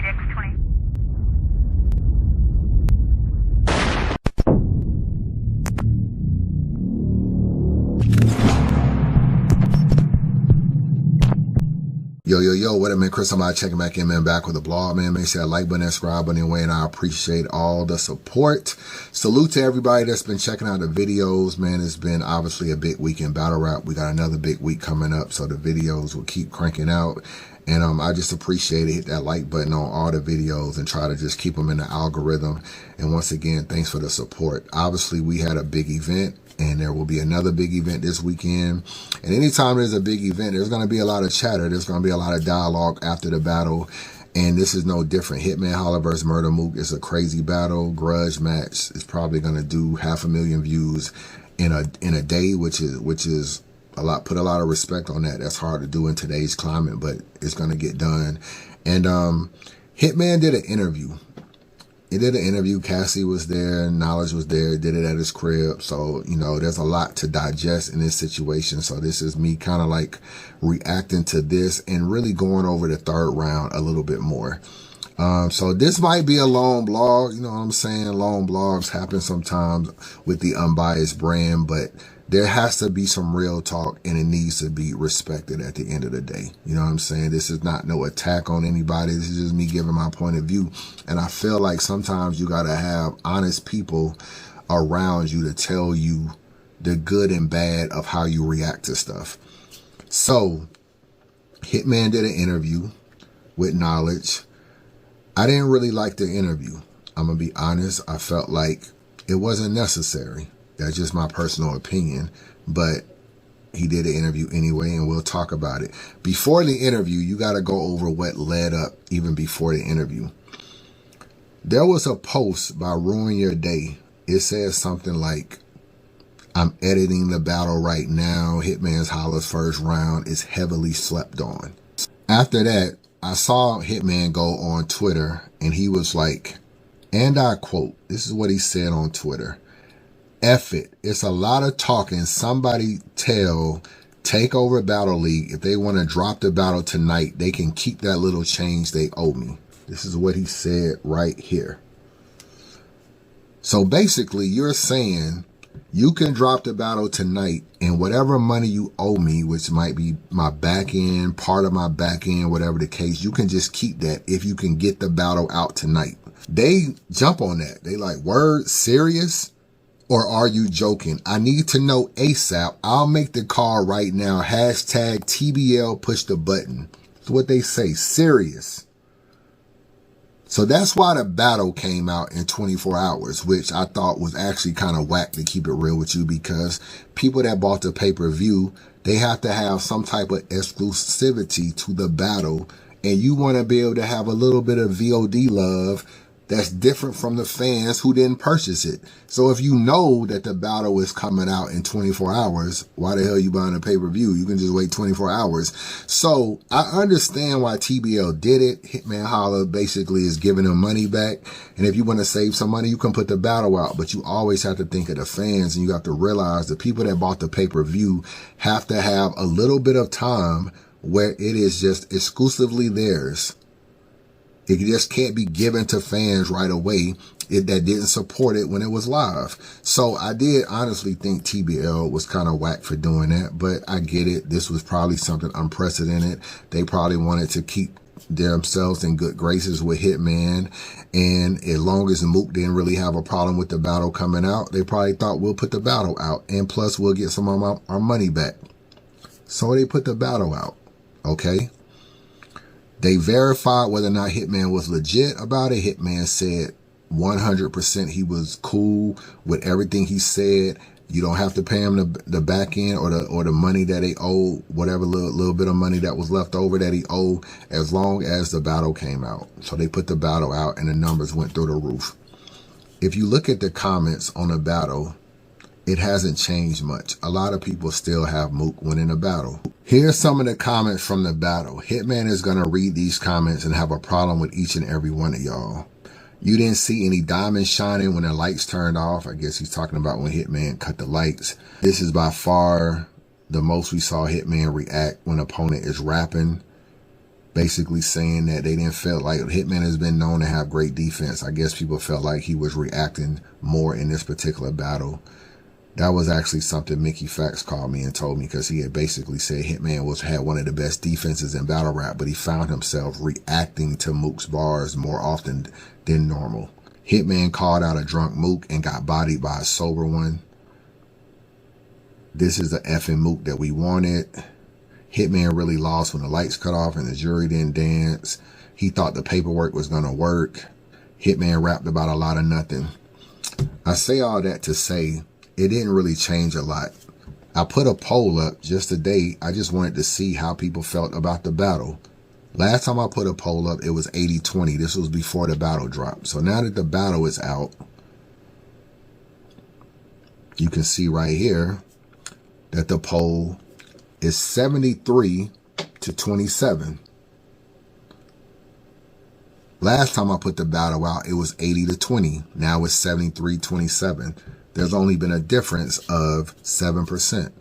8X20. Yo, what up, man? Chris, I'm out checking back in, man, back with the blog, man. Make sure that like button, that subscribe button anyway, and I appreciate all the support. Salute to everybody that's been checking out the videos, man. It's been obviously a big week in battle rap. We got another big week coming up, so the videos will keep cranking out. And I just appreciate it. Hit that like button on all the videos and try to just keep them in the algorithm. And once again, thanks for the support. Obviously, we had a big event, and there will be another big event this weekend. And anytime there's a big event, there's going to be a lot of chatter. There's going to be a lot of dialogue after the battle. And this is no different. HHIR versus Murder Mook is a crazy battle. Grudge match is probably going to do 500,000 views in a day, which is a lot. Put a lot of respect on that. That's hard to do in today's climate, but it's going to get done. And Hitman did an interview. He did an interview. Cassie was there. Knowledge was there. Did it at his crib. So, you know, there's a lot to digest in this situation. So this is me kind of like reacting to this and really going over the third round a little bit more. So this might be a long blog. You know what I'm saying? Long blogs happen sometimes with the unbiased brand, but there has to be some real talk, and it needs to be respected at the end of the day. You know what I'm saying? This is not no attack on anybody. This is just me giving my point of view. And I feel like sometimes you got to have honest people around you to tell you the good and bad of how you react to stuff. So Hitman did an interview with Knowledge. I didn't really like the interview. I'm going to be honest. I felt like it wasn't necessary. That's just my personal opinion, but he did an interview anyway, and we'll talk about it. Before the interview, you got to go over what led up even before the interview. There was a post by Ruin Your Day. It says something like, I'm editing the battle right now. Hitman's Holler's first round is heavily slept on. After that, I saw Hitman go on Twitter, and he was like, and I quote, this is what he said on Twitter. F it. It's a lot of talking. Somebody tell Takeover Battle League if they want to drop the battle tonight, they can keep that little change they owe me. This is what he said right here. So basically, you're saying you can drop the battle tonight, and whatever money you owe me, which might be my back end, part of my back end, whatever the case, you can just keep that if you can get the battle out tonight. They jump on that. They like, word, serious? Or are you joking? I need to know ASAP. I'll make the call right now. Hashtag TBL push the button. That's what they say. Serious. So that's why the battle came out in 24 hours, which I thought was actually kind of whack, to keep it real with you, because people that bought the pay-per-view, they have to have some type of exclusivity to the battle. And you want to be able to have a little bit of VOD love that's different from the fans who didn't purchase it. So if you know that the battle is coming out in 24 hours, why the hell are you buying a pay-per-view? You can just wait 24 hours. So I understand why TBL did it. Hitman Holler basically is giving them money back. And if you want to save some money, you can put the battle out. But you always have to think of the fans, and you have to realize the people that bought the pay-per-view have to have a little bit of time where it is just exclusively theirs. It just can't be given to fans right away that didn't support it when it was live. So I did honestly think TBL was kind of whack for doing that, but I get it. This was probably something unprecedented. They probably wanted to keep themselves in good graces with Hitman. And as long as Mook didn't really have a problem with the battle coming out, they probably thought, we'll put the battle out, and plus we'll get some of our money back. So they put the battle out. Okay. They verified whether or not Hitman was legit about it. Hitman said 100% he was cool with everything he said. You don't have to pay him the back end or the money that they owe, whatever little bit of money that was left over that he owed, as long as the battle came out. So they put the battle out, and the numbers went through the roof. If you look at the comments on the battle, it hasn't changed much. A lot of people still have Mook winning the battle. Here's some of the comments from the battle. Hitman is going to read these comments and have a problem with each and every one of y'all. You didn't see any diamonds shining when the lights turned off. I guess he's talking about when Hitman cut the lights. This is by far the most we saw Hitman react when an opponent is rapping. basically saying that they didn't feel like Hitman has been known to have great defense. I guess people felt like he was reacting more in this particular battle. That was actually something Mickey Fax called me and told me, because he had basically said Hitman had one of the best defenses in battle rap, but he found himself reacting to Mook's bars more often than normal. Hitman called out a drunk Mook and got bodied by a sober one. This is the effing Mook that we wanted. Hitman really lost when the lights cut off and the jury didn't dance. He thought the paperwork was going to work. Hitman rapped about a lot of nothing. I say all that to say it didn't really change a lot. I put a poll up just today. I just wanted to see how people felt about the battle. Last time I put a poll up, it was 80-20. This was before the battle dropped. So now that the battle is out, you can see right here that the poll is 73-27. Last time I put the battle out, it was 80-20. Now it's 73-27. There's only been a difference of 7%.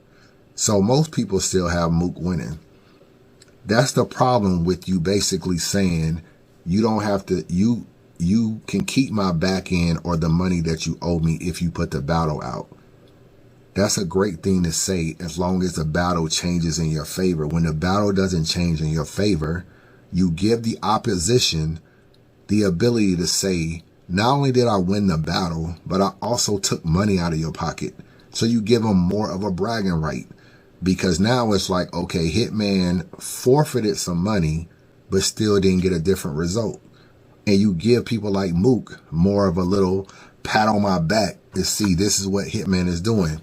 So most people still have Mook winning. That's the problem with you basically saying you don't have to, you can keep my back end or the money that you owe me if you put the battle out. That's a great thing to say as long as the battle changes in your favor. When the battle doesn't change in your favor, you give the opposition the ability to say, not only did I win the battle, but I also took money out of your pocket. So you give them more of a bragging right. Because now it's like, okay, Hitman forfeited some money, but still didn't get a different result. And you give people like Mook more of a little pat on my back to see this is what Hitman is doing.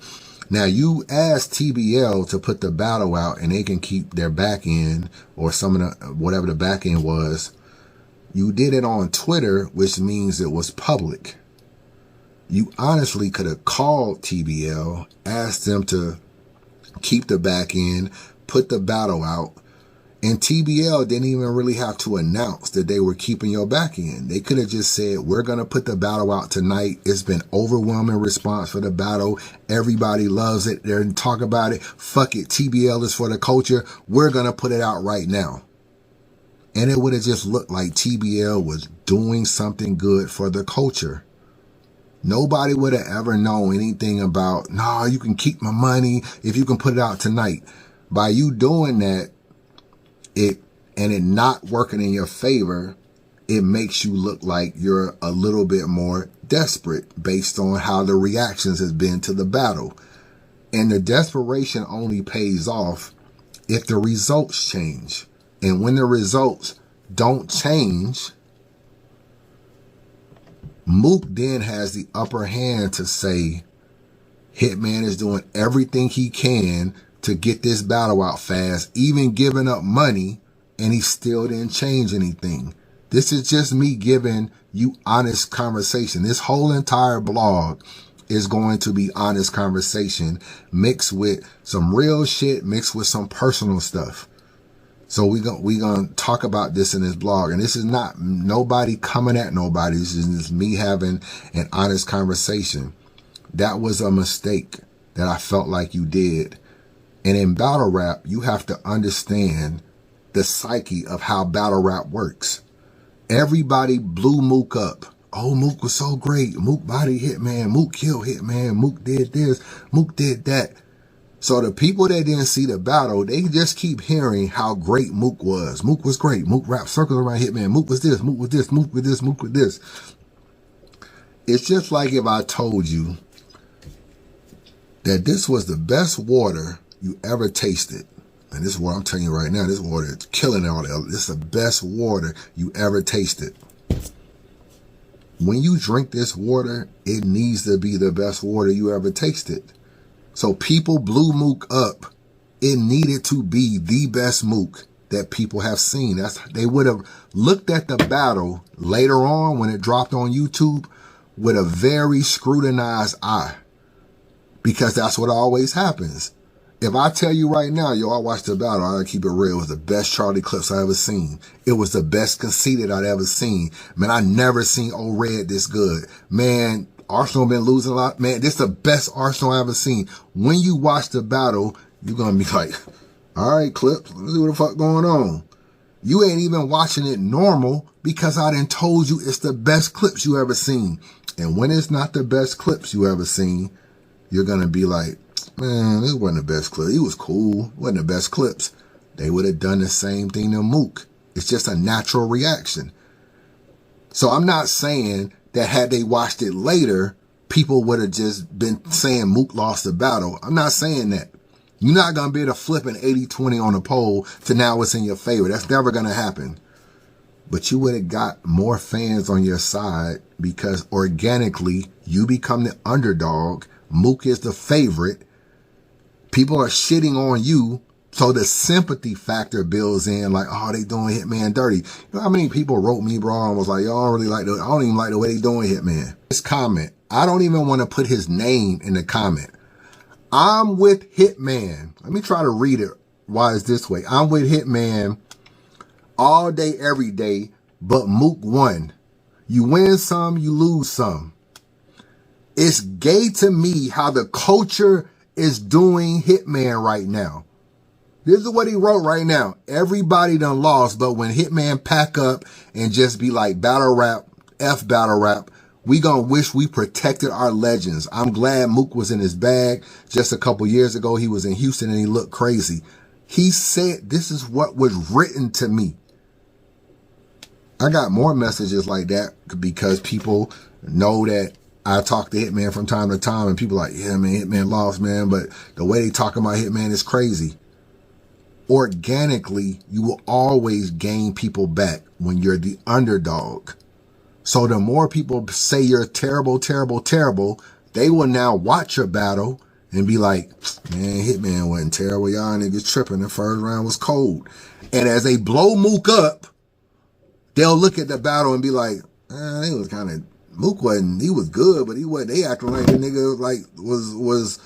Now you ask TBL to put the battle out and they can keep their back end or some of the, whatever the back end was. You did it on Twitter, which means it was public. You honestly could have called TBL, asked them to keep the back end, put the battle out, and TBL didn't even really have to announce that they were keeping your back end. They could have just said, we're going to put the battle out tonight. It's been overwhelming response for the battle. Everybody loves it. They're talk about it. Fuck it. TBL is for the culture. We're going to put it out right now. And it would have just looked like TBL was doing something good for the culture. Nobody would have ever known anything about, nah, you can keep my money if you can put it out tonight. By you doing that, it not working in your favor, it makes you look like you're a little bit more desperate based on how the reactions has been to the battle. And the desperation only pays off if the results change. And when the results don't change, Mook then has the upper hand to say, Hitman is doing everything he can to get this battle out fast, even giving up money, and he still didn't change anything. This is just me giving you honest conversation. This whole entire blog is going to be honest conversation mixed with some real shit, mixed with some personal stuff. So we gonna talk about this in this blog, and this is not nobody coming at nobody. This is just me having an honest conversation. That was a mistake that I felt like you did. And in battle rap, you have to understand the psyche of how battle rap works. Everybody blew Mook up. Oh, Mook was so great. Mook body Hitman. Mook killed Hitman. Mook did this. Mook did that. So the people that didn't see the battle, they just keep hearing how great Mook was. Mook was great. Mook wrapped circles around Hitman. Mook was this. Mook was this. Mook was this. Mook was this. It's just like if I told you that this was the best water you ever tasted. And this is what I'm telling you right now. This water is killing all that. This is the best water you ever tasted. When you drink this water, it needs to be the best water you ever tasted. So people blew Mook up. It needed to be the best Mook that people have seen. They would have looked at the battle later on when it dropped on YouTube with a very scrutinized eye. Because that's what always happens. If I tell you right now, yo, I watched the battle, I gotta keep it real. It was the best Charlie clips I ever seen. It was the best conceited I'd ever seen. Man, I never seen old Red this good. Man, Arsenal been losing a lot. Man, this is the best Arsenal I ever seen. When you watch the battle, you're going to be like, all right, clips, let's see what the fuck going on. You ain't even watching it normal because I done told you it's the best clips you ever seen. And when it's not the best clips you ever seen, you're going to be like, man, this wasn't the best clip. He was cool. It wasn't the best clips. They would have done the same thing to Mook. It's just a natural reaction. So I'm not saying that had they watched it later, people would have just been saying Mook lost the battle. I'm not saying that. You're not going to be able to flip an 80-20 on a poll to now it's in your favor. That's never going to happen. But you would have got more fans on your side because organically you become the underdog. Mook is the favorite. People are shitting on you. So the sympathy factor builds in like, oh, they doing Hitman dirty. You know how many people wrote me, bro, and was like, y'all don't really like I don't even like the way they doing Hitman. This comment, I don't even want to put his name in the comment. I'm with Hitman. Let me try to read it. Why is this way? I'm with Hitman all day, every day, but Mook won. You win some, you lose some. It's gay to me how the culture is doing Hitman right now. This is what he wrote right now. Everybody done lost, but when Hitman pack up and just be like battle rap, F battle rap, we gonna wish we protected our legends. I'm glad Mook was in his bag. Just a couple years ago, he was in Houston and he looked crazy. He said this is what was written to me. I got more messages like that because people know that I talk to Hitman from time to time and people like, yeah, man, Hitman lost, man. But the way they talk about Hitman is crazy. Organically, you will always gain people back when you're the underdog. So the more people say you're terrible, terrible, terrible, they will now watch your battle and be like, man, Hitman wasn't terrible. Y'all niggas tripping. The first round was cold. And as they blow Mook up, they'll look at the battle and be like, it was kind of, Mook wasn't, he was good, but he wasn't, they acting like the nigga like was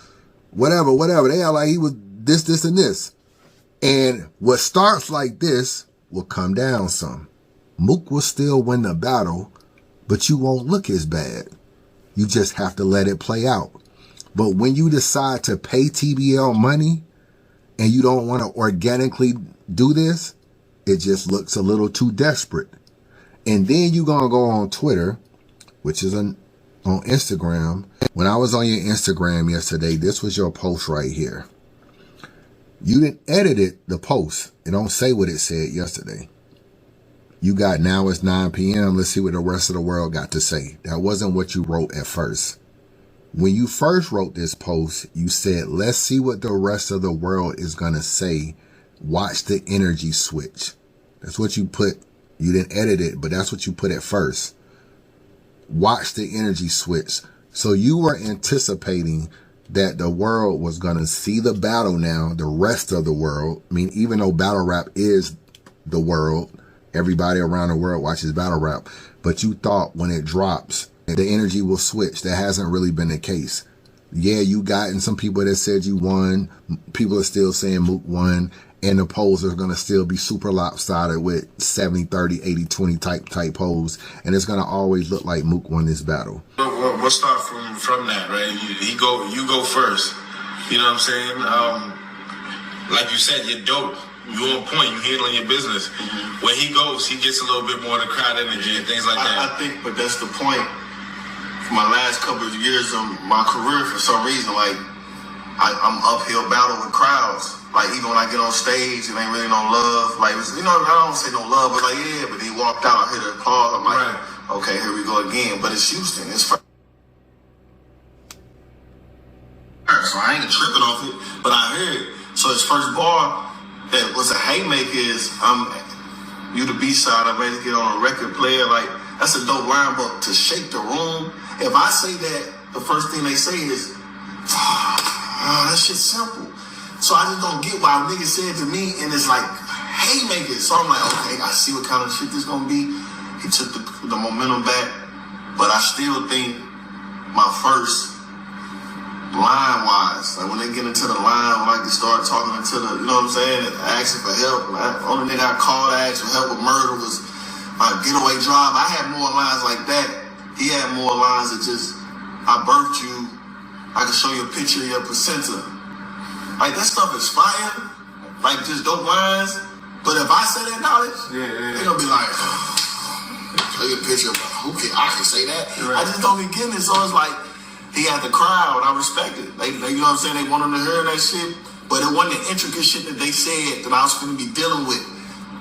whatever. They act like he was this, and this. And what starts like this will come down some. Mook will still win the battle, but you won't look as bad. You just have to let it play out. But when you decide to pay TBL money and you don't want to organically do this, it just looks a little too desperate. And then you're going to go on Twitter, which is on Instagram. When I was on your Instagram yesterday, this was your post right here. You didn't edit the post. It don't say what it said yesterday. You got now it's 9 p.m. Let's see what the rest of the world got to say. That wasn't what you wrote at first. When you first wrote this post, you said, let's see what the rest of the world is going to say. Watch the energy switch. That's what you put. You didn't edit it, but that's what you put at first. Watch the energy switch. So you were anticipating that the world was going to see the battle now, the rest of the world. I mean, even though battle rap is the world, everybody around the world watches battle rap. But you thought when it drops, the energy will switch. That hasn't really been the case. Yeah, you gotten some people that said you won. People are still saying Mook won. And the polls are going to still be super lopsided with 70-30, 80-20 type polls. And it's going to always look like Mook won this battle. We'll start from that, right? You go first. You know what I'm saying? Like you said, you're dope. You on point. You handling your business. Mm-hmm. When he goes, he gets a little bit more of the crowd energy and things like that. I think, but that's the point. For my last couple of years of my career, for some reason, like I'm uphill battle with crowds. Like, even when I get on stage, it ain't really no love. Like, you know, I don't say no love, but like, yeah, but he walked out, I hear the applause. I'm like, right. Okay, here we go again. But it's Houston. It's first. So I ain't tripping off it, but I heard it. So his first bar that was a haymaker is, you the B-side, I'm ready to get on a record player. Like, that's a dope line, but to shake the room, if I say that, the first thing they say is, that shit's simple. So I just don't get why niggas said to me, and it's like, haymakers. So I'm like, okay, I see what kind of shit this gonna be. He took the momentum back, but I still think my first line-wise, like when they get into the line, when I can start talking into the, you know what I'm saying, asking for help. Only nigga I called to ask for help with murder was my getaway drive. I had more lines like that. He had more lines that just, I birthed you, I can show you a picture of your placenta. Like, that stuff is fire, like just dope lines, but But if I say that knowledge, they're gonna be like, show you a picture of who can I can say that. I just don't be getting it. So it's like he had the crowd. I respect it. They you know what I'm saying? They want him to hear that shit. But it wasn't the intricate shit that they said that I was gonna be dealing with.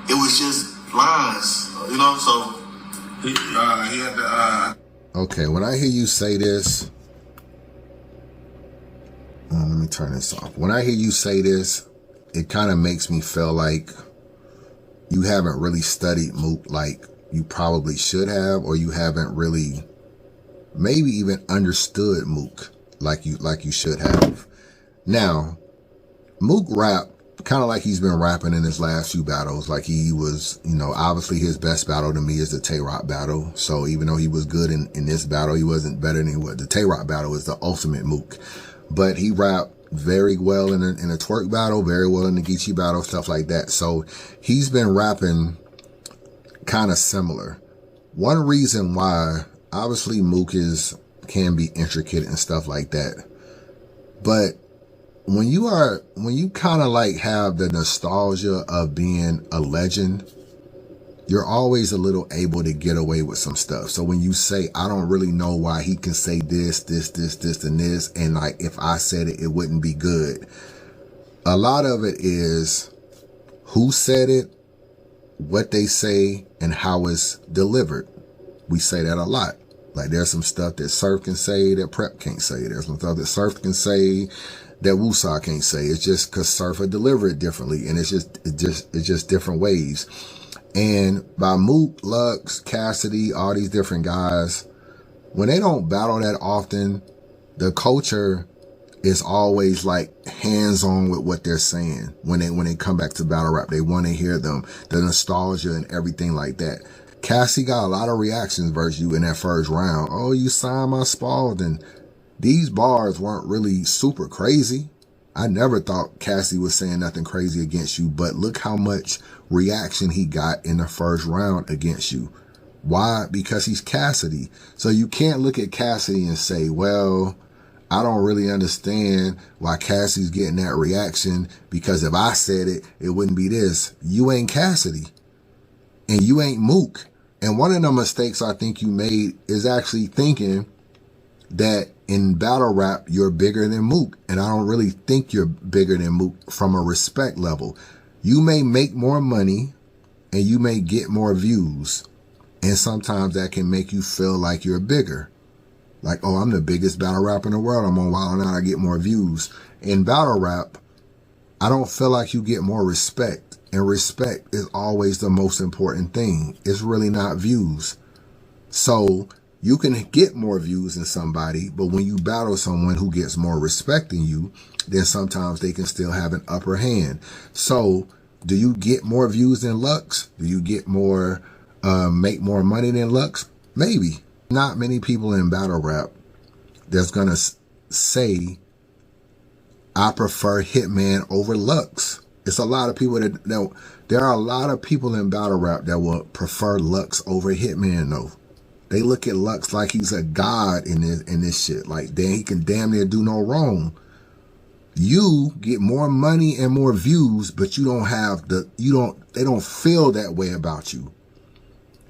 It was just lines, you know. So he had the. Okay, when I hear you say this, let me turn this off. When I hear you say this, it kind of makes me feel like you haven't really studied Mook like you probably should have, or you haven't really maybe even understood Mook like you should have. Now, Mook rap kind of like he's been rapping in his last few battles. Like he was, you know, obviously his best battle to me is the Tay-Rock battle. So even though he was good in this battle, he wasn't better than what the Tay-Rock battle is the ultimate Mook. But he rapped very well in a twerk battle, very well in the Geechee battle, stuff like that. So he's been rapping kind of similar. One reason why, obviously Mook can be intricate and stuff like that. But when you kind of like have the nostalgia of being a legend, you're always a little able to get away with some stuff. So when you say, I don't really know why he can say this, and this, and like, if I said it, it wouldn't be good. A lot of it is who said it, what they say, and how it's delivered. We say that a lot. Like there's some stuff that Surf can say that Prep can't say. There's some stuff that Surf can say that Woosah can't say. It's just because Surf will deliver it differently, and it's just different ways. And by Mook, Lux, Cassidy, all these different guys, when they don't battle that often, the culture is always like hands-on with what they're saying. When they come back to battle rap, they want to hear them, the nostalgia and everything like that. Cassie got a lot of reactions versus you in that first round. Oh, you signed my Spalding. These bars weren't really super crazy. I never thought Cassie was saying nothing crazy against you, but look how much reaction he got in the first round against you. Why? Because he's Cassidy. So you can't look at Cassidy and say, well, I don't really understand why Cassie's getting that reaction, because if I said it, it wouldn't be this. You ain't Cassidy. And you ain't Mook. And one of the mistakes I think you made is actually thinking that in battle rap, you're bigger than Mook. And I don't really think you're bigger than Mook from a respect level. You may make more money and you may get more views. And sometimes that can make you feel like you're bigger. Like, oh, I'm the biggest battle rapper in the world. I'm on Wild 'N Out. I get more views. In battle rap, I don't feel like you get more respect. And respect is always the most important thing. It's really not views. So you can get more views than somebody, but when you battle someone who gets more respect than you, then sometimes they can still have an upper hand. So do you get more views than Lux? Do you get more, make more money than Lux? Maybe. Not many people in battle rap that's going to say, I prefer Hitman over Lux. It's a lot of people there are a lot of people in battle rap that will prefer Lux over Hitman though. They look at Lux like he's a god in this shit. Like, damn, he can damn near do no wrong. You get more money and more views, but you don't have they don't feel that way about you.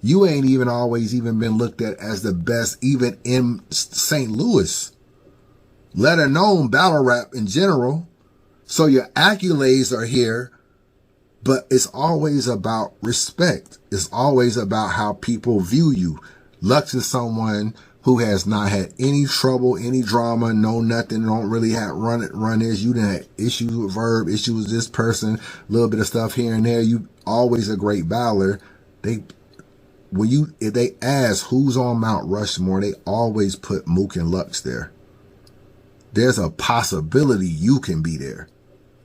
You ain't even always even been looked at as the best even in St. Louis, let alone battle rap in general. So your accolades are here, but it's always about respect. It's always about how people view you. Lux is someone who has not had any trouble, any drama, no nothing, don't really have run this. You done had issues with Verb, issues with this person, a little bit of stuff here and there. You always a great battler. If they ask who's on Mount Rushmore, they always put Mook and Lux there. There's a possibility you can be there.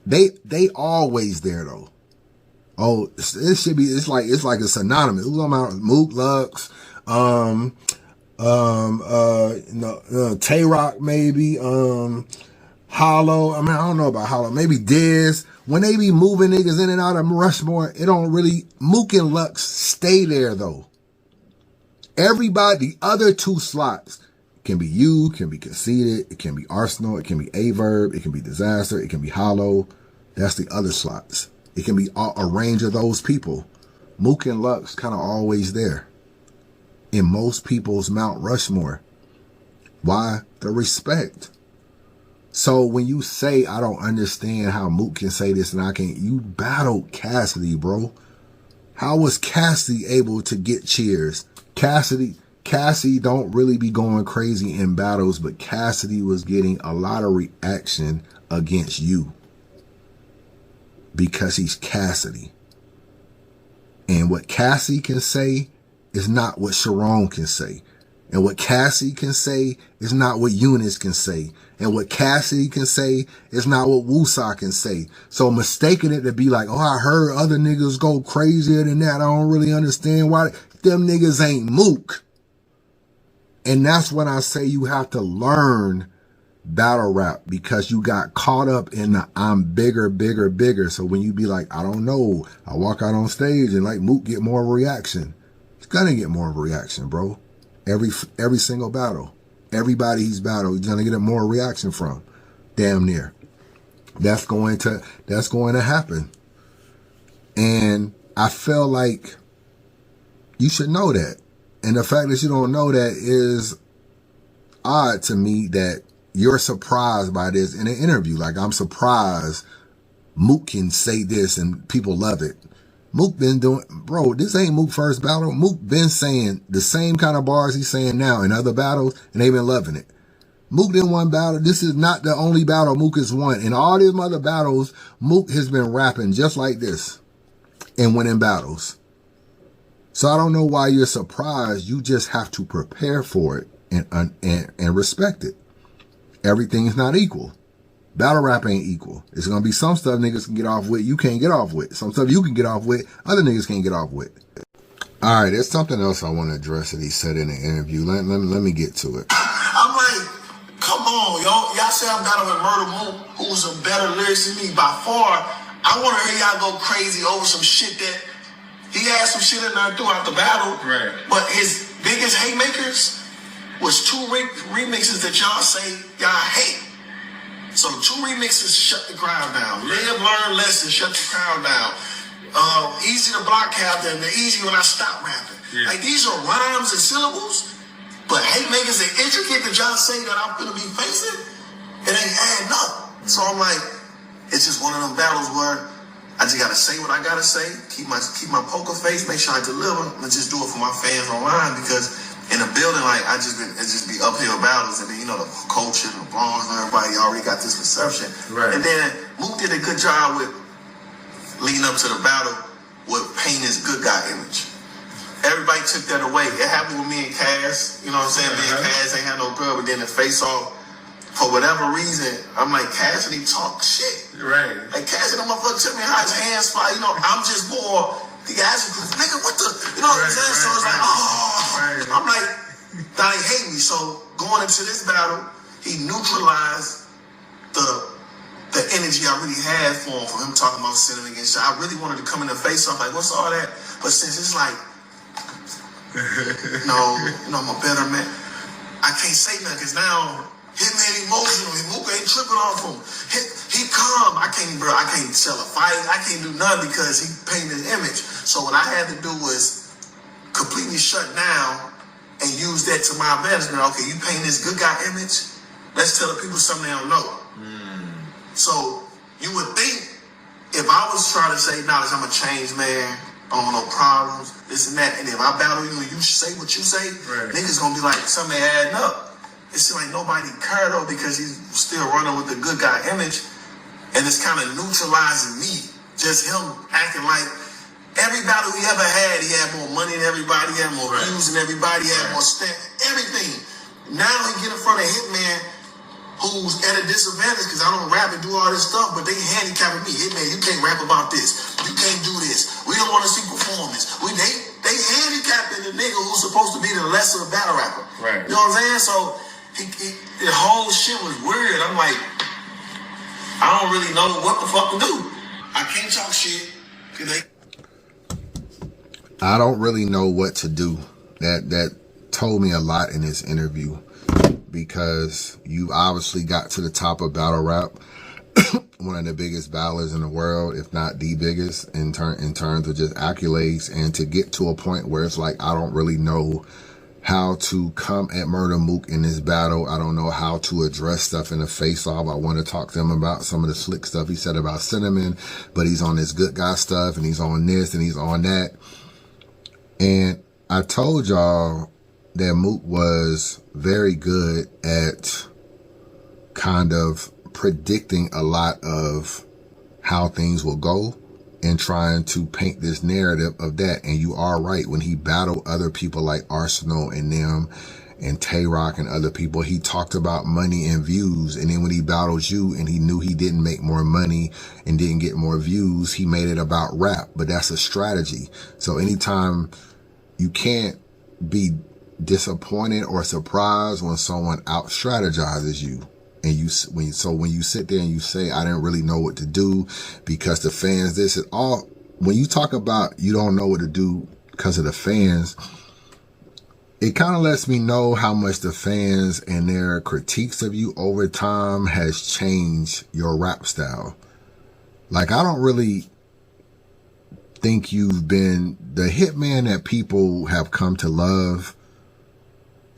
They always there though. Oh, it should be. It's like a synonymous. Who's on Mount Mook, Lux, Tay-Rock maybe, Hollow. I mean, I don't know about Hollow. Maybe Diz. When they be moving niggas in and out of Rushmore, it don't really. Mook and Lux stay there though. Everybody, the other two slots can be you, can be Conceited, it can be Arsenal, it can be Averb, it can be Disaster, it can be Hollow. That's the other slots. It can be a range of those people. Mook and Lux kind of always there in most people's Mount Rushmore. Why? The respect. So when you say, I don't understand how Mook can say this and I can't, you battled Cassidy, bro. How was Cassidy able to get cheers? Cassidy don't really be going crazy in battles, but Cassidy was getting a lot of reaction against you because he's Cassidy. And what Cassidy can say is not what Sharon can say. And what Cassidy can say is not what Eunice can say. And what Cassidy can say is not what Wusa can say. So mistaking it to be like, oh, I heard other niggas go crazier than that. I don't really understand why. Them niggas ain't Mook. And that's when I say you have to learn battle rap, because you got caught up in the I'm bigger, bigger, bigger. So when you be like, I don't know, I walk out on stage and like Mook get more of a reaction. It's gonna get more of a reaction, bro. Every single battle. Everybody he's battled, he's gonna get a more reaction from. Damn near. That's going to happen. And I feel like you should know that. And the fact that you don't know that is odd to me, that you're surprised by this in an interview. Like, I'm surprised Mook can say this and people love it. Mook been doing, bro, this ain't Mook first battle. Mook been saying the same kind of bars he's saying now in other battles, and they've been loving it. Mook didn't won battle. This is not the only battle Mook has won. In all these other battles, Mook has been rapping just like this and winning battles. So I don't know why you're surprised. You just have to prepare for it and respect it. Everything's not equal. Battle rap ain't equal. It's going to be some stuff niggas can get off with, you can't get off with. Some stuff you can get off with, other niggas can't get off with. All right, there's something else I want to address that he said in the interview. Let me get to it. I'm like, come on, y'all say I'm battling Murder Mook, who's a better lyricist than me by far. I want to hear y'all go crazy over some shit that he had some shit in there throughout the battle. Right. But his biggest hate makers was two remixes that y'all say y'all hate. So 2 remixes shut the crowd down. Live, learn, lesson, shut the crowd down. Easy to block captain, the easy when I stop rapping. Yeah. Like, these are rhymes and syllables, but hate makers are intricate that y'all say that I'm gonna be facing. It ain't adding up. So I'm like, it's just one of them battles where I just gotta say what I gotta say, keep my poker face, make sure I deliver, and just do it for my fans online, because in a building, like, it just be uphill battles, and then, you know, the culture, the bronze, and everybody already got this perception. Right. And then Mook did a good job with leading up to the battle with painting his good guy image. Everybody took that away. It happened with me and Cass. You know what I'm saying? Me and Cass ain't had no girl, but then the face off, for whatever reason, I'm like, Cassidy talk shit. Right. Like, Cassidy, the motherfucker took me how his hands fly. You know, I'm just more. The guys are nigga, what the, you know what I'm saying? So it's like, oh, I'm like, now they hate me. So going into this battle, he neutralized the energy I really had for him talking about sinning against shit. I really wanted to come in the face off, like, what's all that? But since it's like, no, you know, I'm a better man, I can't say nothing, because now Hitman emotional. Mook ain't tripping off him. He calm. I can't sell a fight. I can't do nothing because he painted his image. So what I had to do was completely shut down and use that to my advantage. Okay, you paint this good guy image. Let's tell the people something they don't know. So you would think if I was trying to say, nah, I'm a changed man, I don't want no problems, this and that, and if I battle you and you say what you say, niggas gonna be like, something adding up. It seemed like nobody cared though, because he's still running with the good guy image, and it's kind of neutralizing me. Just him acting like every battle he ever had, he had more money than everybody, he had more views than everybody, he had more everything. Now he get in front of Hitman, who's at a disadvantage because I don't rap and do all this stuff, but they handicapping me. Hitman, you can't rap about this. You can't do this. We don't want to see performance. They handicapping the nigga who's supposed to be the lesser battle rapper. Right. You know what I'm saying? So the whole shit was weird. I'm like, I don't really know what the fuck to do. I can't talk shit. I don't really know what to do. That told me a lot in this interview, because you obviously got to the top of battle rap. one of the biggest battlers in the world, if not the biggest, in terms of just accolades, and to get to a point where it's like, I don't really know how to come at Murder Mook in this battle. I don't know how to address stuff in the face-off. I want to talk to him about some of the slick stuff he said about Cinnamon, but he's on this good guy stuff, and he's on this, and he's on that. And I told y'all that Mook was very good at kind of predicting a lot of how things will go and trying to paint this narrative of that. And you are right. When he battled other people like Arsenal and them and Tay-Rock and other people, he talked about money and views. And then when he battled you and he knew he didn't make more money and didn't get more views, he made it about rap. But that's a strategy. So anytime, you can't be disappointed or surprised when someone out strategizes you. And when you sit there and you say, I didn't really know what to do because the fans, this is all, when you talk about you don't know what to do because of the fans, it kind of lets me know how much the fans and their critiques of you over time has changed your rap style. Like, I don't really think you've been the hitman that people have come to love.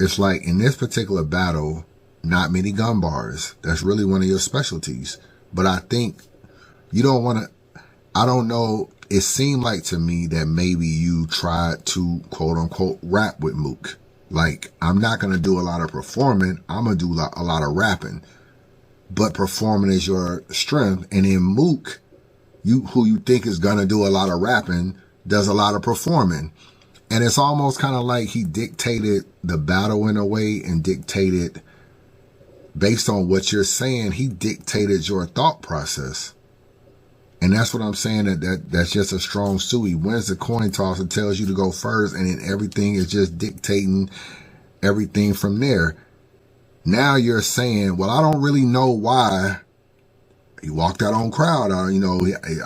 It's like in this particular battle, not many gun bars. That's really one of your specialties. But I think you don't want to, I don't know. It seemed like to me that maybe you tried to quote unquote rap with Mook. Like, I'm not going to do a lot of performing. I'm going to do a lot of rapping, but performing is your strength. And then Mook, who you think is going to do a lot of rapping, does a lot of performing. And it's almost kind of like he dictated the battle in a way and dictated, based on what you're saying, he dictated your thought process. And that's what I'm saying, that's just a strong suit. He wins the coin toss and tells you to go first, and then everything is just dictating everything from there. Now you're saying, well, I don't really know why he walked out on crowd. I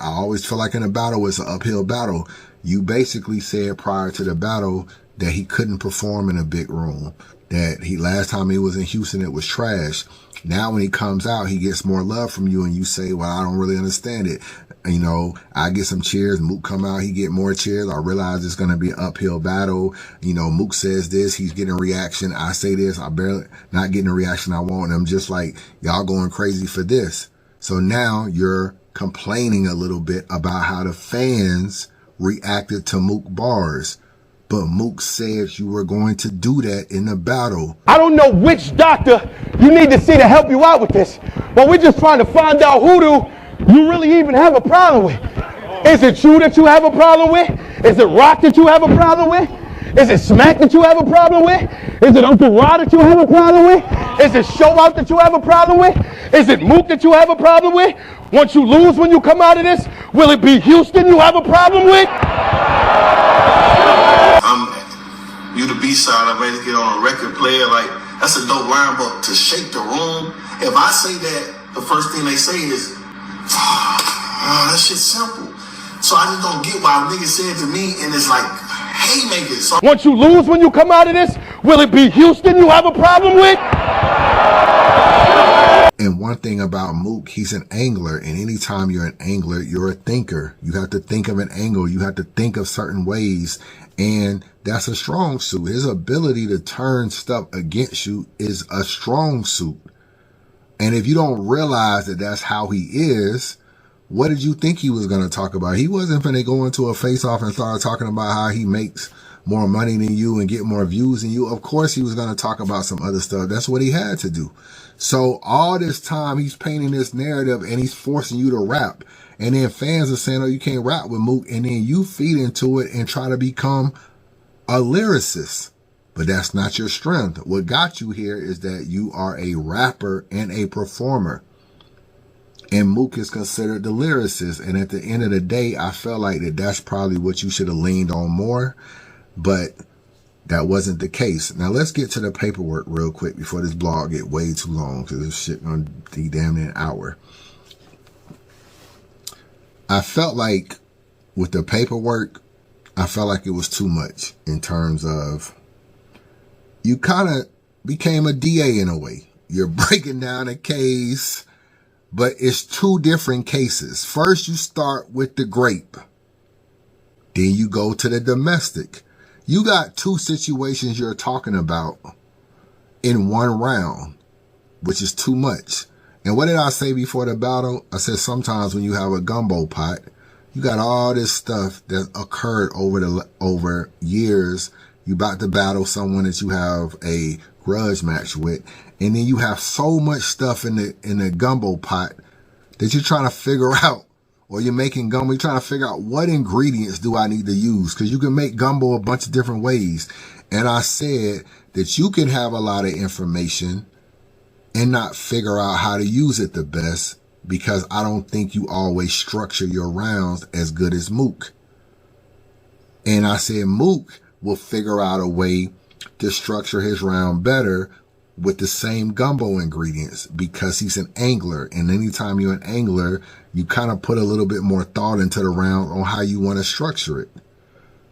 always feel like in a battle, it's an uphill battle. You basically said prior to the battle that he couldn't perform in a big room, that last time he was in Houston, it was trash. Now when he comes out, he gets more love from you, and you say, well, I don't really understand it. I get some cheers. Mook come out, he get more cheers. I realize it's going to be an uphill battle. Mook says this, he's getting a reaction. I say this, I barely not getting a reaction I want. And I'm just like, y'all going crazy for this. So now you're complaining a little bit about how the fans reacted to Mook bars. But Mook said you were going to do that in the battle. I don't know which doctor you need to see to help you out with this, but we're just trying to find out who do you really even have a problem with. Is it you that you have a problem with? Is it Rock that you have a problem with? Is it Smack that you have a problem with? Is it Uncle Rod that you have a problem with? Is it Show Out that you have a problem with? Is it Mook that you have a problem with? Once you lose when you come out of this, will it be Houston you have a problem with? You the B-side, I made it get on a record player. Like, that's a dope line, but to shake the room, if I say that, the first thing they say is, that shit's simple. So I just don't get why niggas said to me, and it's like, haymakers. So once you lose when you come out of this, will it be Houston you have a problem with? And one thing about Mook, he's an angler. And anytime you're an angler, you're a thinker. You have to think of an angle. You have to think of certain ways. And that's a strong suit. His ability to turn stuff against you is a strong suit. And if you don't realize that that's how he is, what did you think he was going to talk about? He wasn't going to go into a face-off and start talking about how he makes more money than you and get more views than you. Of course, he was going to talk about some other stuff. That's what he had to do. So all this time, he's painting this narrative and he's forcing you to rap. And then fans are saying, oh, you can't rap with Mook. And then you feed into it and try to become a lyricist. But that's not your strength. What got you here is that you are a rapper and a performer. And Mook is considered the lyricist. And at the end of the day, I felt like that's probably what you should have leaned on more. But that wasn't the case. Now let's get to the paperwork real quick before this blog get way too long, because this shit gonna be damn near an hour. I felt like with the paperwork, I felt like it was too much in terms of you kind of became a DA in a way. You're breaking down a case but it's two different cases. First, you start with the grape. Then you go to the domestic. You got two situations you're talking about in one round, which is too much. And what did I say before the battle? I said sometimes when you have a gumbo pot, you got all this stuff that occurred over years. You about to battle someone that you have a grudge match with, and then you have so much stuff in the gumbo pot that you're trying to figure out, or you're making gumbo, you're trying to figure out what ingredients do I need to use, because you can make gumbo a bunch of different ways. And I said that you can have a lot of information and not figure out how to use it the best, because I don't think you always structure your rounds as good as Mook. And I said Mook will figure out a way to structure his round better with the same gumbo ingredients, because he's an angler. And anytime you're an angler, you kind of put a little bit more thought into the round on how you want to structure it.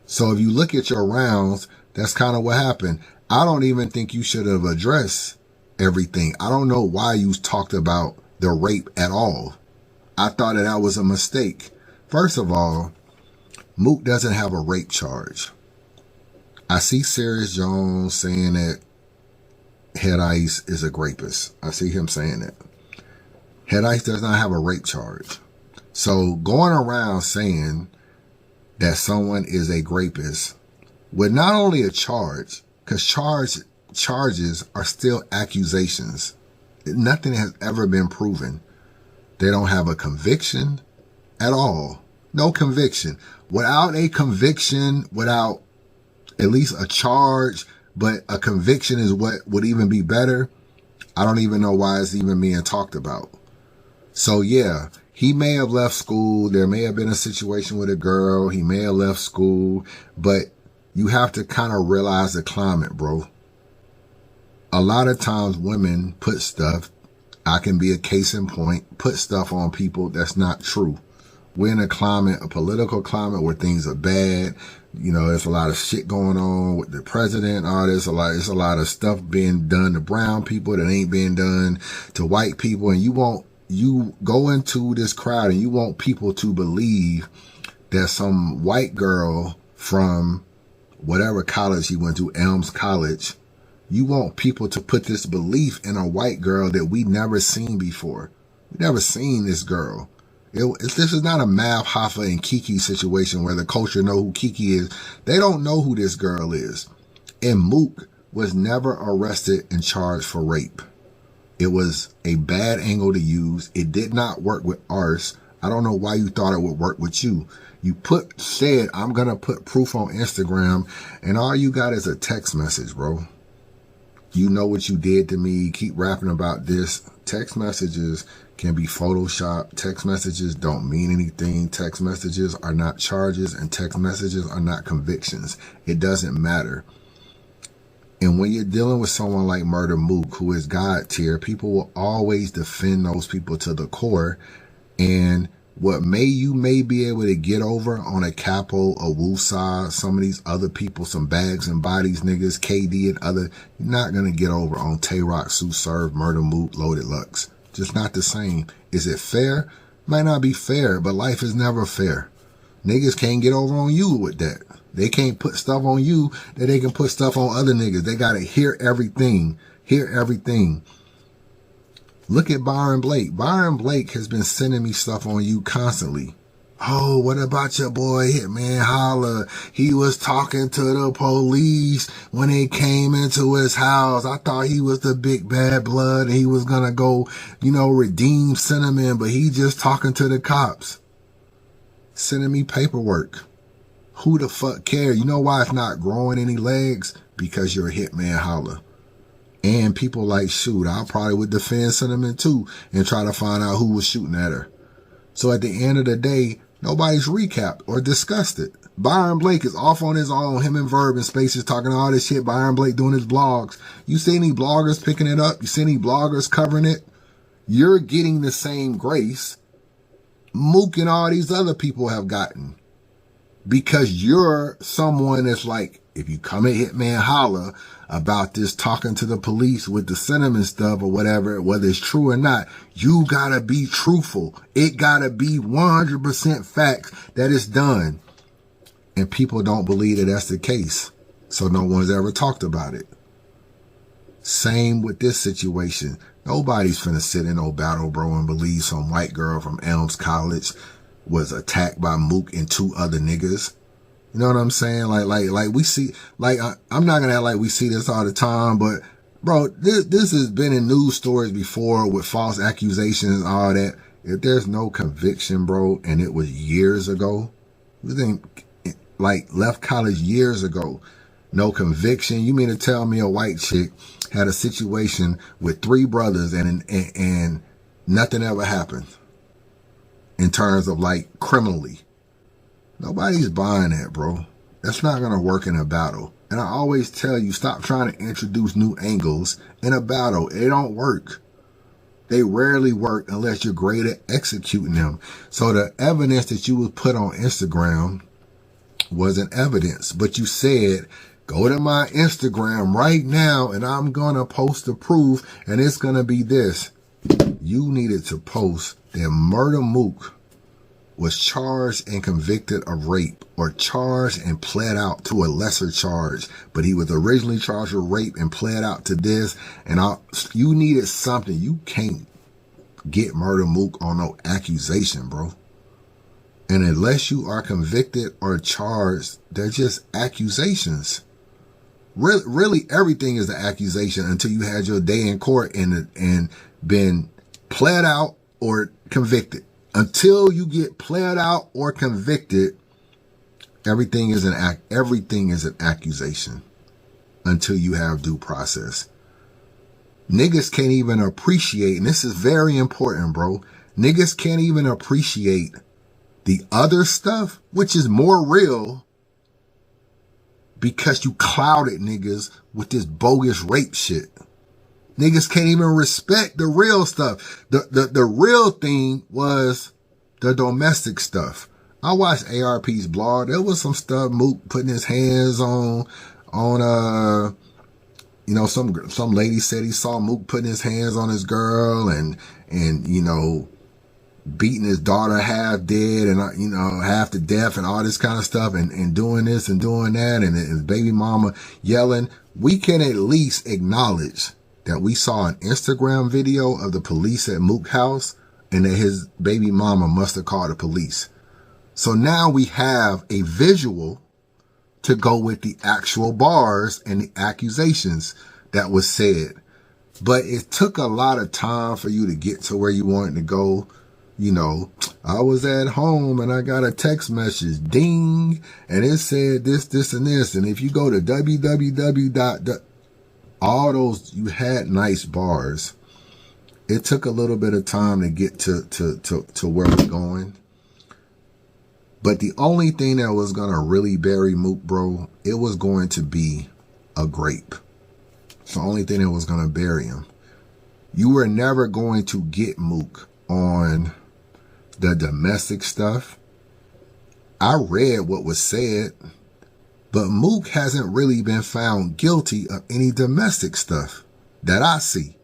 So if you look at your rounds, that's kind of what happened. I don't even think you should have addressed everything. I don't know why you talked about the rape at all. I thought that was a mistake. First of all, Mook doesn't have a rape charge. I see Serious Jones saying that Head Ice is a rapist. I see him saying that. Head Ice does not have a rape charge. So going around saying that someone is a rapist with not only a charge, because charges are still accusations. Nothing has ever been proven. They don't have a conviction at all. No conviction. Without a conviction, without at least a charge, but a conviction is what would even be better. I don't even know why it's even being talked about. So yeah, he may have left school. There may have been a situation with a girl. He may have left school, but you have to kind of realize the climate, bro. A lot of times women put stuff, I can be a case in point, put stuff on people that's not true. We're in a political climate where things are bad. You know, there's a lot of shit going on with the president. There's a lot of stuff being done to brown people that ain't being done to white people. And you go into this crowd and you want people to believe that some white girl from whatever college he went to, Elms College, you want people to put this belief in a white girl that we never seen before. We never seen this girl. This is not a Mav, Hoffa, and Kiki situation where the culture know who Kiki is. They don't know who this girl is. And Mook was never arrested and charged for rape. It was a bad angle to use. It did not work with ours. I don't know why you thought it would work with you. You said, I'm going to put proof on Instagram, and all you got is a text message, bro. You know what you did to me. Keep rapping about this. Text messages can be photoshopped. Text messages don't mean anything. Text messages are not charges, and text messages are not convictions. It doesn't matter. And when you're dealing with someone like Murder Mook, who is God tier, people will always defend those people to the core. And what you may be able to get over on a Capo, a Woosah, some of these other people, some Bags and Bodies niggas, KD and other, you're not going to get over on Tay-Rock, Sue Surf, Murder Mook, Loaded Lux. Just not the same. Is it fair? Might not be fair, but life is never fair. Niggas can't get over on you with that. They can't put stuff on you that they can put stuff on other niggas. They got to hear everything. Hear everything. Look at Byron Blake. Byron Blake has been sending me stuff on you constantly. Oh, what about your boy Hitman Holla? He was talking to the police when they came into his house. I thought he was the big bad blood and he was going to go, redeem Cinnamon, but he just talking to the cops. Sending me paperwork. Who the fuck cares? You know why it's not growing any legs? Because you're a Hitman Holla. And people like, shoot, I probably would defend Cinnamon too and try to find out who was shooting at her. So at the end of the day, nobody's recapped or discussed it. Byron Blake is off on his own, him and Verb in Spaces talking all this shit. Byron Blake doing his blogs. You see any bloggers picking it up? You see any bloggers covering it? You're getting the same grace Mook and all these other people have gotten. Because you're someone that's like, if you come at Hitman Holla about this talking to the police with the cinnamon stuff or whatever, whether it's true or not, you gotta be truthful. It gotta be 100% facts that it's done. And people don't believe that that's the case. So no one's ever talked about it. Same with this situation. Nobody's finna sit in no battle, bro, and believe some white girl from Elms College was attacked by Mook and 2 other niggas. You know what I'm saying? Like we see, I'm not gonna act like we see this all the time, but bro, this has been in news stories before with false accusations and all that. If there's no conviction, bro, and it was years ago, you think, like, left college years ago, no conviction. You mean to tell me a white chick had a situation with 3 brothers and nothing ever happened in terms of, like, criminally? Nobody's buying that, bro. That's not going to work in a battle. And I always tell you, stop trying to introduce new angles in a battle. It don't work. They rarely work unless you're great at executing them. So the evidence that you would put on Instagram wasn't evidence, but you said, go to my Instagram right now and I'm going to post the proof and it's going to be this. You needed to post that Murder Mook was charged and convicted of rape, or charged and pled out to a lesser charge, but he was originally charged with rape and pled out to this. And you needed something. You can't get Murder Mook on no accusation, bro. And unless you are convicted or charged, they're just accusations. Really, everything is an accusation until you had your day in court and been pled out or convicted. Until you get pled out or convicted, everything is an accusation until you have due process. Niggas can't even appreciate, and this is very important, bro. Niggas can't even appreciate the other stuff, which is more real, because you clouded niggas with this bogus rape shit. Niggas can't even respect the real stuff. The real thing was the domestic stuff. I watched ARP's blog. There was some stuff Mook putting his hands on you know, some lady said he saw Mook putting his hands on his girl and you know, beating his daughter half dead and, you know, half to death and all this kind of stuff and doing this and doing that and his baby mama yelling. We can at least acknowledge that we saw an Instagram video of the police at Mook house and that his baby mama must have called the police. So now we have a visual to go with the actual bars and the accusations that was said. But it took a lot of time for you to get to where you wanted to go. You know, I was at home and I got a text message, ding, and it said this, this, and this. And if you go to www. All those, you had nice bars. It took a little bit of time to get to where we're going. But the only thing that was going to really bury Mook, bro, it was going to be a grape. It's the only thing that was going to bury him. You were never going to get Mook on the domestic stuff. I read what was said, but Mook hasn't really been found guilty of any domestic stuff that I see.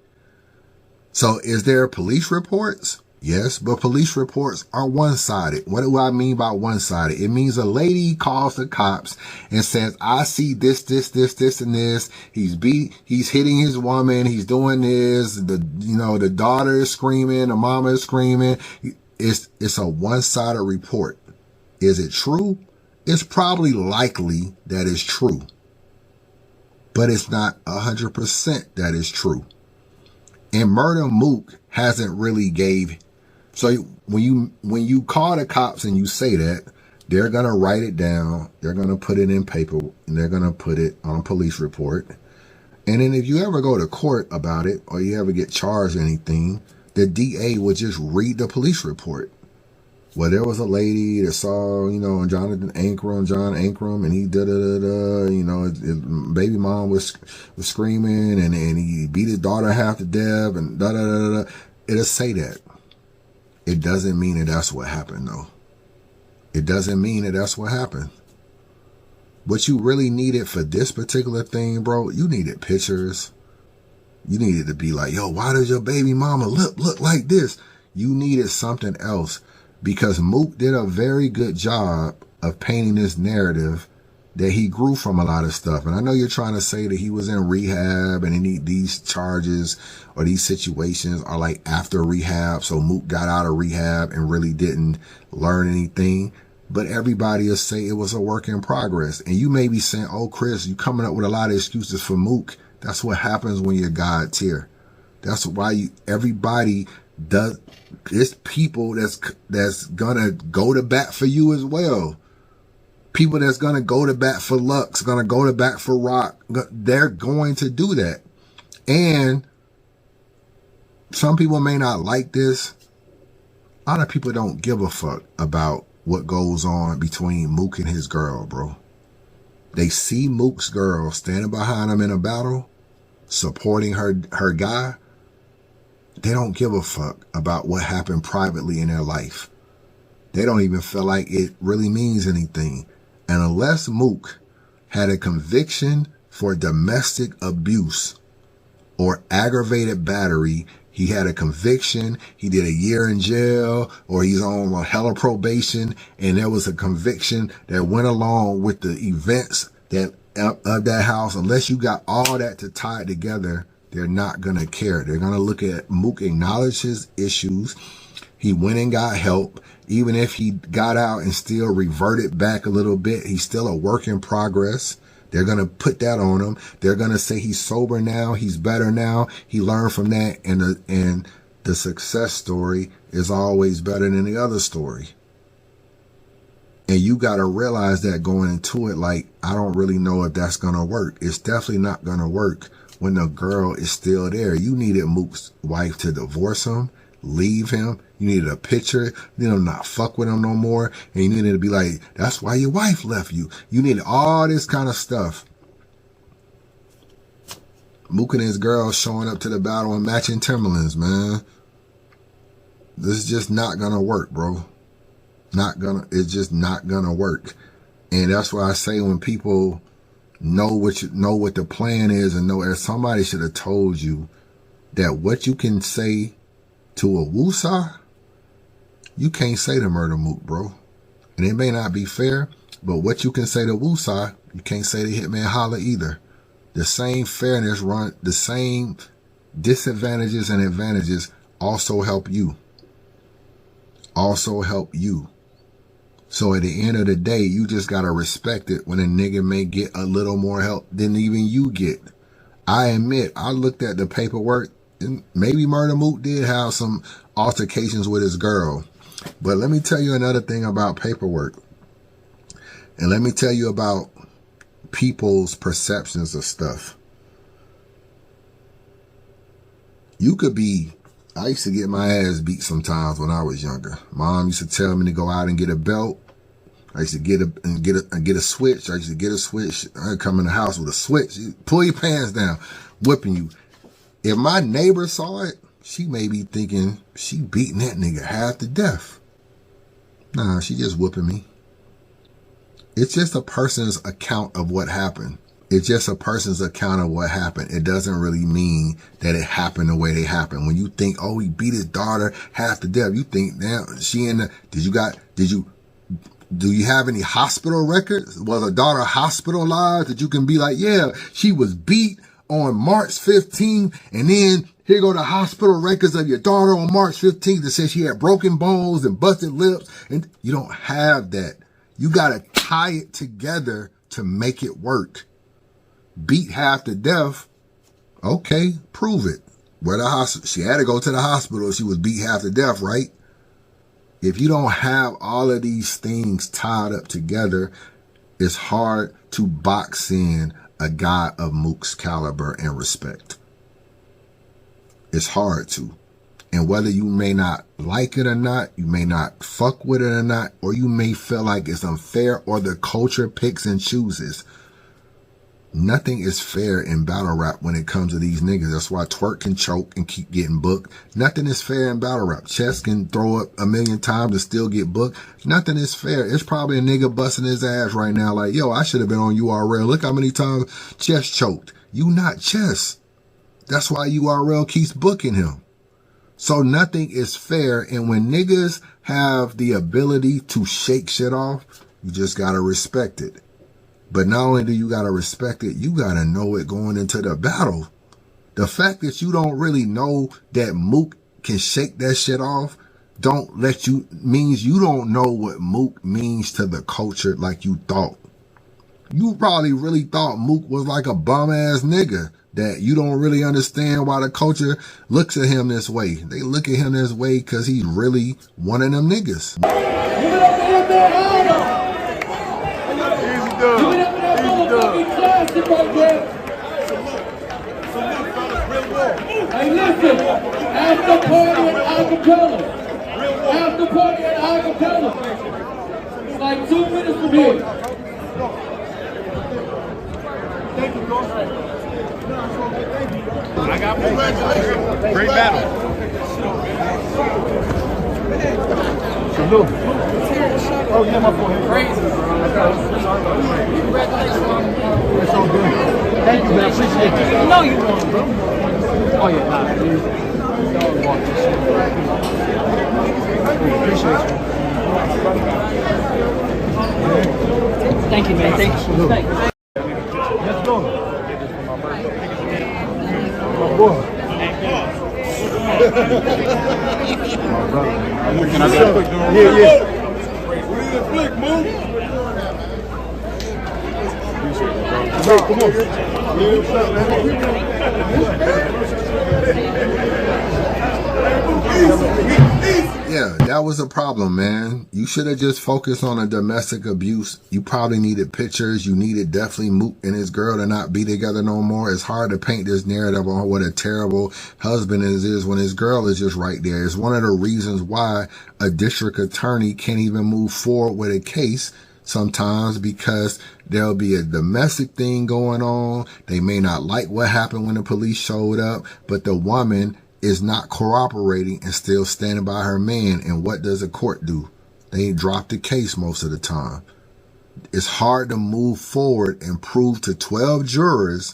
So is there police reports? Yes, but police reports are one-sided. What do I mean by one-sided? It means a lady calls the cops and says, I see this, this, and this. He's hitting his woman. He's doing this. The daughter is screaming. The mama is screaming. It's a one-sided report. Is it true? It's probably likely that it's true, but it's not 100% that is true. And Murder Mook hasn't really gave. So when you call the cops and you say that, they're going to write it down. They're going to put it in paper and they're going to put it on a police report. And then if you ever go to court about it or you ever get charged or anything, the DA will just read the police report. Well, there was a lady that saw, John Ankrum, and he his baby mom was screaming and he beat his daughter half to death and It'll say that. It doesn't mean that that's what happened, though. It doesn't mean that that's what happened. What you really needed for this particular thing, bro, you needed pictures. You needed to be like, yo, why does your baby mama look like this? You needed something else, because Mook did a very good job of painting this narrative that he grew from a lot of stuff. And I know you're trying to say that he was in rehab and these charges or these situations are like after rehab. So Mook got out of rehab and really didn't learn anything. But everybody will say it was a work in progress. And you may be saying, oh, Chris, you coming up with a lot of excuses for Mook. That's what happens when you're God tier. That's why everybody does. It's people that's gonna go to bat for you as well. People that's going to go to bat for Lux, going to go to bat for Rock, they're going to do that. And some people may not like this. A lot of people don't give a fuck about what goes on between Mook and his girl, bro. They see Mook's girl standing behind him in a battle, supporting her guy. They don't give a fuck about what happened privately in their life. They don't even feel like it really means anything. And unless Mook had a conviction for domestic abuse or aggravated battery, he had a conviction, he did a year in jail, or he's on a hella probation, and there was a conviction that went along with the events of that house, unless you got all that to tie it together, they're not going to care. They're going to look at Mook, acknowledge his issues. He went and got help. Even if he got out and still reverted back a little bit, he's still a work in progress. They're going to put that on him. They're going to say he's sober now. He's better now. He learned from that. And the success story is always better than the other story. And you got to realize that going into it, like, I don't really know if that's going to work. It's definitely not going to work when the girl is still there. You needed Mook's wife to divorce him, leave him. You needed a picture, not fuck with him no more. And you needed to be like, that's why your wife left you. You needed all this kind of stuff. Mook and his girl showing up to the battle in matching Timberlands, man. This is just not going to work, bro. It's just not going to work. And that's why I say when people know what the plan is and know that somebody should have told you that what you can say to a woosah, you can't say to Murder Mook, bro. And it may not be fair, but what you can say to woosah, you can't say to Hitman Holla either. The same fairness the same disadvantages and advantages also help you. So at the end of the day, you just got to respect it when a nigga may get a little more help than even you get. I admit, I looked at the paperwork, and maybe Murder Mook did have some altercations with his girl. But let me tell you another thing about paperwork. And let me tell you about people's perceptions of stuff. You could be, I used to get my ass beat sometimes when I was younger. Mom used to tell me to go out and get a belt. I used to get a switch. I used to get a switch. I'd come in the house with a switch. Pull your pants down, whipping you. If my neighbor saw it, she may be thinking she beating that nigga half to death. Nah, she just whooping me. It's just a person's account of what happened. It's just a person's account of what happened. It doesn't really mean that it happened the way they happened. When you think, oh, he beat his daughter half to death, you think, damn, do you have any hospital records? Was her daughter hospitalized that you can be like, yeah, she was beat on March 15th, and then here go the hospital records of your daughter on March 15th that says she had broken bones and busted lips, and you don't have that. You got to tie it together to make it work. Beat half to death, okay, prove it. Where the hospital? She had to go to the hospital if she was beat half to death, right? If you don't have all of these things tied up together, it's hard to box in a guy of Mook's caliber and respect. It's hard to. And whether you may not like it or not, you may not fuck with it or not, or you may feel like it's unfair or the culture picks and chooses. Nothing is fair in battle rap when it comes to these niggas. That's why Twerk can choke and keep getting booked. Nothing is fair in battle rap. Chess can throw up a million times and still get booked. Nothing is fair. It's probably a nigga busting his ass right now like, yo, I should have been on URL. Look how many times Chess choked. You not Chess. That's why URL keeps booking him. So nothing is fair. And when niggas have the ability to shake shit off, you just gotta respect it. But not only do you gotta respect it, you gotta know it going into the battle. The fact that you don't really know that Mook can shake that shit off means you don't know what Mook means to the culture like you thought. You probably really thought Mook was like a bum ass nigga that you don't really understand why the culture looks at him this way. They look at him this way because he's really one of them niggas. Hey, listen, after party at Acapella. After party at Acapella. It's like 2 minutes from here. Thank you, Coach. I got congratulations. Great battle. Salute. Oh, yeah, my boy. Crazy, bro. Congratulations. It's all good. Thank you, man. I appreciate it. You know you won, bro. Oh, yeah, nah. Appreciate you. Thank you, man. Thank you. Thank you. Let's go. My boy. My brother. Can I get a quick door? Yeah. What is this flick, Mook? Come on. Yeah, that was a problem, man. You should have just focused on the domestic abuse. You probably needed pictures. You needed definitely Mook and his girl to not be together no more. It's hard to paint this narrative on what a terrible husband is when his girl is just right there. It's one of the reasons why a district attorney can't even move forward with a case sometimes, because there'll be a domestic thing going on. They may not like what happened when the police showed up, but the woman is not cooperating and still standing by her man. And what does a court do? They drop the case most of the time. It's hard to move forward and prove to 12 jurors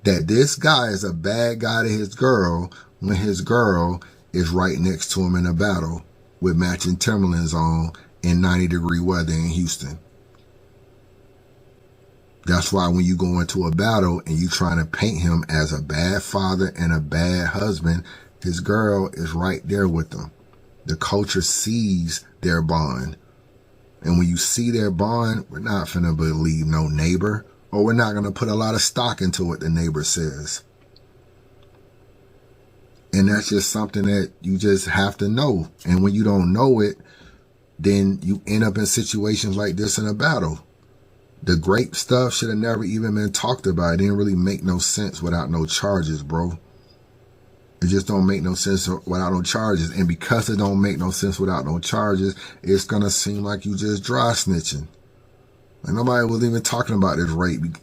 that this guy is a bad guy to his girl when his girl is right next to him in a battle with matching Timberlands on in 90-degree weather in Houston. That's why when you go into a battle and you trying to paint him as a bad father and a bad husband, his girl is right there with him. The culture sees their bond. And when you see their bond, we're not finna believe no neighbor, or we're not gonna put a lot of stock into what the neighbor says. And that's just something that you just have to know. And when you don't know it, then you end up in situations like this in a battle. The grape stuff should have never even been talked about. It didn't really make no sense without no charges, bro. It just don't make no sense without no charges. And because it don't make no sense without no charges, it's going to seem like you just dry snitching. Like nobody was even talking about this rape. You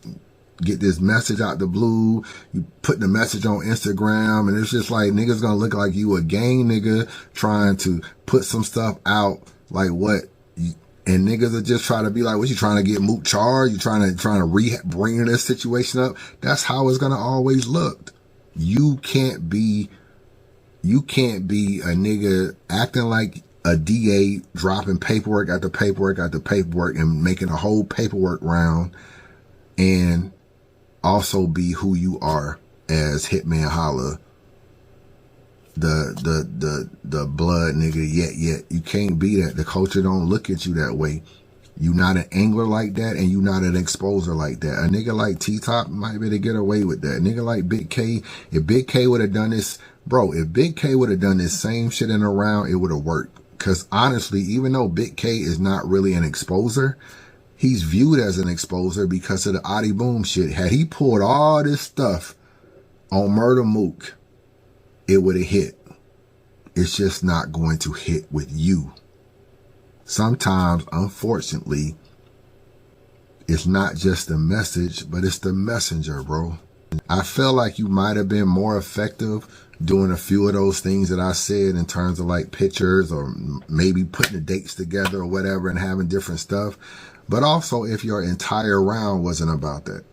get this message out the blue. You put the message on Instagram. And it's just like niggas going to look like you a gang nigga trying to put some stuff out. Like what? And niggas are just trying to be like, what, you trying to get Mook charged? You trying to bring this situation up? That's how it's going to always look. You can't be a nigga acting like a DA, dropping paperwork after paperwork after paperwork and making a whole paperwork round, and also be who you are as Hitman Holla, the blood nigga, yet you can't be that. The culture don't look at you that way. You not an angler like that, and you not an exposer like that. A nigga like T-Top might be able to get away with that. A nigga like Big K, if Big K would have done this, bro, if Big K would have done this same shit in a round, it would have worked. Because honestly, even though Big K is not really an exposer, he's viewed as an exposer because of the Adi Boom shit. Had he pulled all this stuff on Murder Mook, it would have hit. It's just not going to hit with you. Sometimes, unfortunately, It's not just the message, but it's the messenger, bro. I felt like you might have been more effective doing a few of those things that I said in terms of like pictures or maybe putting the dates together or whatever and having different stuff. But also if your entire round wasn't about that.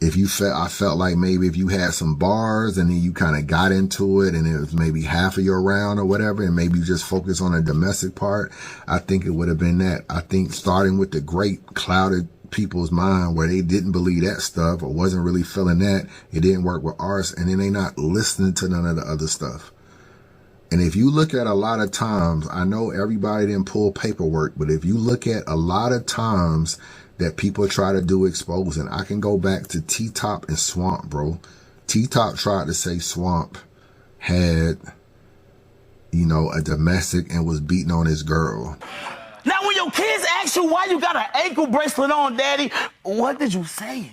I felt like maybe if you had some bars and then you kind of got into it and it was maybe half of your round or whatever, and maybe you just focus on the domestic part, I think it would have been that. I think starting with the great clouded people's mind where they didn't believe that stuff or wasn't really feeling that. It didn't work with ours, and then they not listening to none of the other stuff. And if you look at a lot of times, I know everybody didn't pull paperwork, but if you look at a lot of times that people try to do exposing, I can go back to T-Top and Swamp, bro. T-Top tried to say Swamp had, you know, a domestic and was beating on his girl. Now, when your kids ask you why you got an ankle bracelet on, Daddy, what did you say?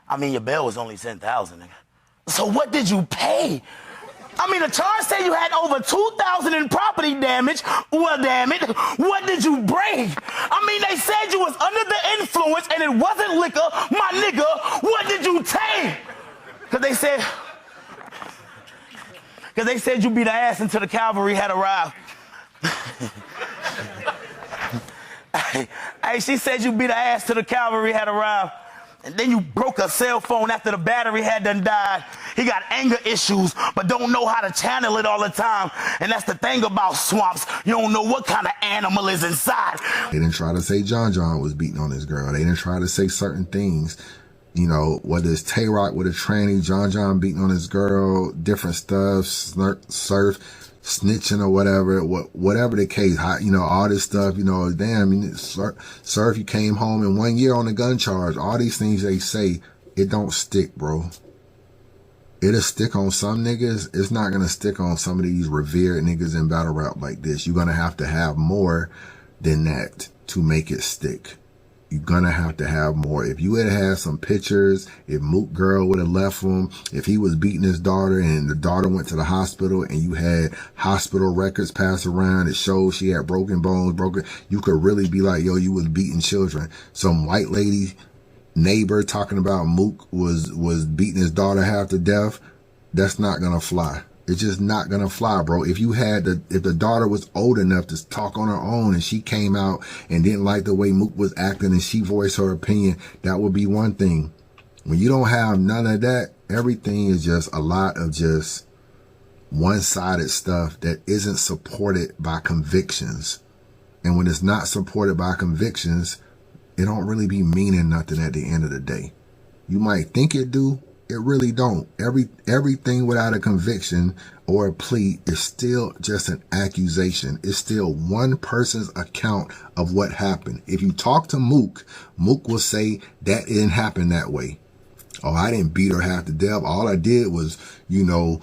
I mean, your bail was only $10,000, nigga. So what did you pay? I mean, the charge said you had over $2,000 in property damage. Well, damn it, what did you bring? I mean, they said you was under the influence and it wasn't liquor. My nigga, what did you take? Because they said you beat her ass until the cavalry had arrived. Hey, she said you beat her ass till the cavalry had arrived. And then you broke her cell phone after the battery had done died. He got anger issues, but don't know how to channel it all the time. And that's the thing about Swamps. You don't know what kind of animal is inside. They didn't try to say John was beating on his girl. They didn't try to say certain things. You know, whether it's Tay-Rock with a tranny, John beating on his girl, different stuff, Surf, snitching or whatever the case, you know, all this stuff, you know, damn, Surf, you came home in 1 year on a gun charge. All these things they say, it don't stick, bro. It'll stick on some niggas. It's not going to stick on some of these revered niggas in battle rap like this. You're going to have more than that to make it stick. You're going to have more. If you had some pictures, if Mook girl would have left him, if he was beating his daughter and the daughter went to the hospital and you had hospital records passed around, it showed she had broken bones, you could really be like, yo, you was beating children. Some white lady neighbor talking about Mook was beating his daughter half to death. That's not going to fly. It's just not going to fly, bro. If the daughter was old enough to talk on her own and she came out and didn't like the way Mook was acting and she voiced her opinion, that would be one thing. When you don't have none of that, everything is just a lot of just one-sided stuff that isn't supported by convictions. And when it's not supported by convictions, it don't really be meaning nothing at the end of the day. You might think it do. It really don't. Everything without a conviction or a plea is still just an accusation. It's still one person's account of what happened. If you talk to Mook, Mook will say that didn't happen that way. Oh, I didn't beat her half to death. All I did was, you know,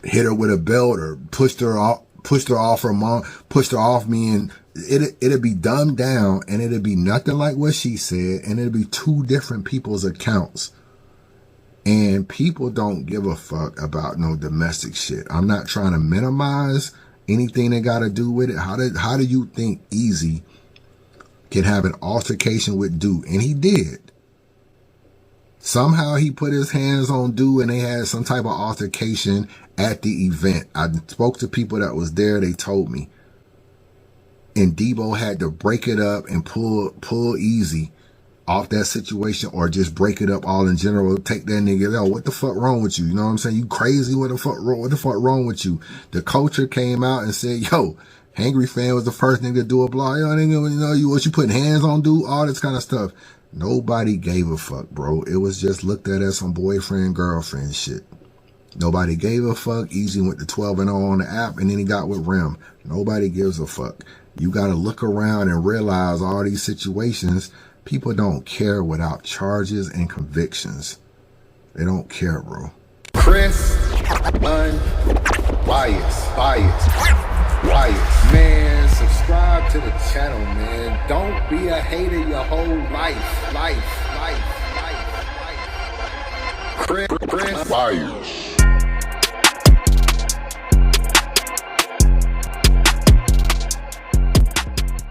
hit her with a belt or pushed her off her mom, pushed her off me, and it'll be dumbed down and it'll be nothing like what she said, and it'll be two different people's accounts. And people don't give a fuck about no domestic shit. I'm not trying to minimize anything that got to do with it. How do you think Easy can have an altercation with Dude? And he did. Somehow he put his hands on Dude and they had some type of altercation at the event. I spoke to people that was there. They told me. And Debo had to break it up and pull Easy off that situation, or just break it up all in general. Take that nigga, yo, what the fuck wrong with you? You know what I'm saying? You crazy? What the fuck wrong with you? The culture came out and said, yo, Hangry Fan was the first nigga to do a blog. Yo, nigga, you know, what you putting hands on, Dude? All this kind of stuff. Nobody gave a fuck, bro. It was just looked at as some boyfriend, girlfriend shit. Nobody gave a fuck. Easy went to 12-0 on the app, and then he got with Rim. Nobody gives a fuck. You got to look around and realize all these situations, people don't care without charges and convictions. They don't care, bro. Chris, bias. Man, subscribe to the channel, man. Don't be a hater your whole life. Chris, bias.